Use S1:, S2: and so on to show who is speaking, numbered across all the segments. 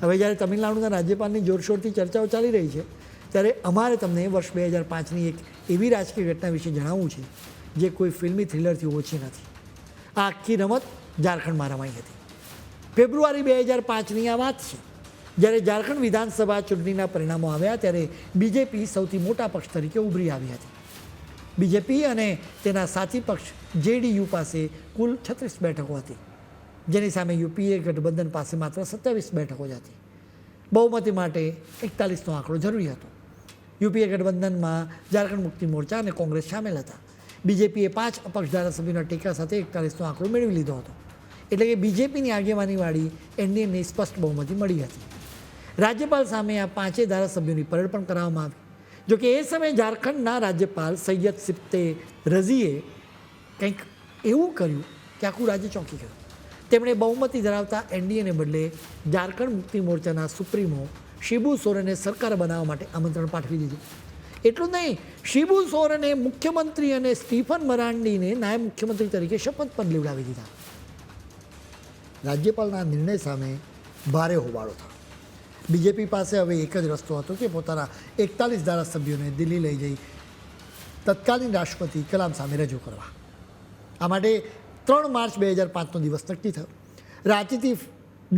S1: હવે જ્યારે તમિલનાડુના રાજ્યપાલની જોરશોરથી ચર્ચાઓ ચાલી રહી છે ત્યારે અમારે તમને વર્ષ 2005ની એક એવી રાજકીય ઘટના વિશે જણાવવું છે જે કોઈ ફિલ્મી થ્રિલરથી ઓછી નથી. આ આખી રમત ઝારખંડમાં રમાઈ હતી. ફેબ્રુઆરી 2005ની આ વાત છે, જ્યારે ઝારખંડ વિધાનસભા ચૂંટણીના પરિણામો આવ્યા ત્યારે બીજેપી સૌથી મોટા પક્ષ તરીકે ઉભરી આવી હતી. બીજેપી અને તેના સાથી પક્ષ જેડીયુ પાસે કુલ 36 બેઠકો હતી, જેની સામે યુપીએ ગઠબંધન પાસે માત્ર 27 બેઠકો જ હતી. બહુમતી માટે 41નો આંકડો જરૂરી હતો. યુપીએ ગઠબંધનમાં ઝારખંડ મુક્તિ મોરચા અને કોંગ્રેસ સામેલ હતા. બીજેપીએ 5 અપક્ષ ધારાસભ્યોના ટેકા સાથે 41નો આંકડો મેળવી લીધો હતો. એટલે કે બીજેપીની આગેવાનીવાળી એનડીએને સ્પષ્ટ બહુમતી મળી હતી. રાજ્યપાલ સામે આ 5 ધારાસભ્યોની પરેડ પણ કરાવવામાં આવી. જોકે એ સમયે ઝારખંડના રાજ્યપાલ સૈયદ સિપ્તે રઝીએ કંઈક એવું કર્યું કે આખું રાજ્ય ચોંકી ગયું. તેમણે બહુમતી ધરાવતા એનડીએને બદલે ઝારખંડ મુક્તિ મોરચાના સુપ્રીમો શિબુ સોરેનને સરકાર બનાવવા માટે આમંત્રણ પાઠવી દીધું. એટલું જ નહીં, શિબુ સોરેને મુખ્યમંત્રી અને સ્ટીફન મરાંડીને નાયબ મુખ્યમંત્રી તરીકે શપથપદ લેવડાવી દીધા. રાજ્યપાલના નિર્ણય સામે ભારે હોબાળો થયો. બીજેપી પાસે હવે એક જ રસ્તો હતો કે પોતાના 41 ધારાસભ્યોને દિલ્હી લઈ જઈ તત્કાલીન રાષ્ટ્રપતિ કલામ સામે રજૂ કરવા. આ માટે 3 માર્ચ 2005નો દિવસ નક્કી થયો. રાંચીથી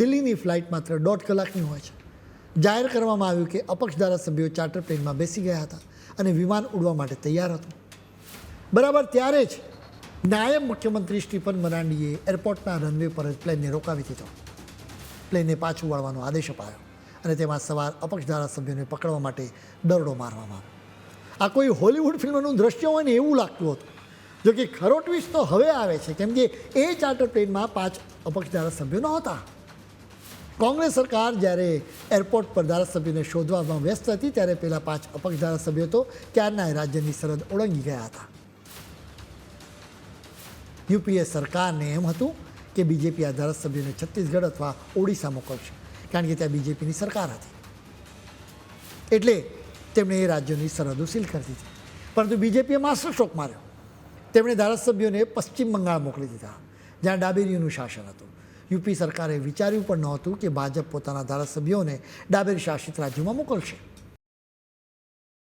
S1: દિલ્હીની ફ્લાઇટ માત્ર 1.5 કલાકની હોય છે. જાહેર કરવામાં આવ્યું કે અપક્ષ ધારાસભ્યો ચાર્ટર પ્લેનમાં બેસી ગયા હતા અને વિમાન ઉડવા માટે તૈયાર હતું. બરાબર ત્યારે જ નાયબ મુખ્યમંત્રી સ્ટીફન મરાંડીએ એરપોર્ટના રનવે પર જ પ્લેનને રોકાવી દીધો. પ્લેનને પાછું વાળવાનો આદેશ અપાયો અને તેમાં સવાર અપક્ષ ધારાસભ્યોને પકડવા માટે દરોડો મારવામાં આવ્યો. આ કોઈ હોલિવૂડ ફિલ્મનું દ્રશ્ય હોય ને એવું લાગતું હતું. જોકે ખરો ટ્વિસ્ટ તો હવે આવે છે, કેમ કે એ ચાર્ટર પ્લેનમાં 5 અપક્ષ ધારાસભ્યો નહોતા. કોંગ્રેસ સરકાર જ્યારે એરપોર્ટ પર ધારાસભ્યોને શોધવામાં વ્યસ્ત હતી ત્યારે પેલા 5 અપક્ષ ધારાસભ્યો તો ક્યારના રાજ્યની સરહદ ઓળંગી ગયા હતા. યુપીએ સરકારને એમ હતું કે બીજેપી આ ધારાસભ્યોને છત્તીસગઢ અથવા ઓડિશા મોકલશે, કારણ કે ત્યાં બીજેપીની સરકાર હતી. એટલે તેમણે એ રાજ્યોની સરહદો સીલ કરી દીધી. પરંતુ બીજેપીએ માસ્ટર સ્ટ્રોક માર્યો. તેમણે ધારાસભ્યોને પશ્ચિમ બંગાળ મોકલી દીધા, જ્યાં ડાબેરીઓનું શાસન હતું. યુપી સરકારે વિચાર્યું પણ નહોતું કે ભાજપ પોતાના ધારાસભ્યોને ડાબેરી શાસિત રાજ્યોમાં મોકલશે.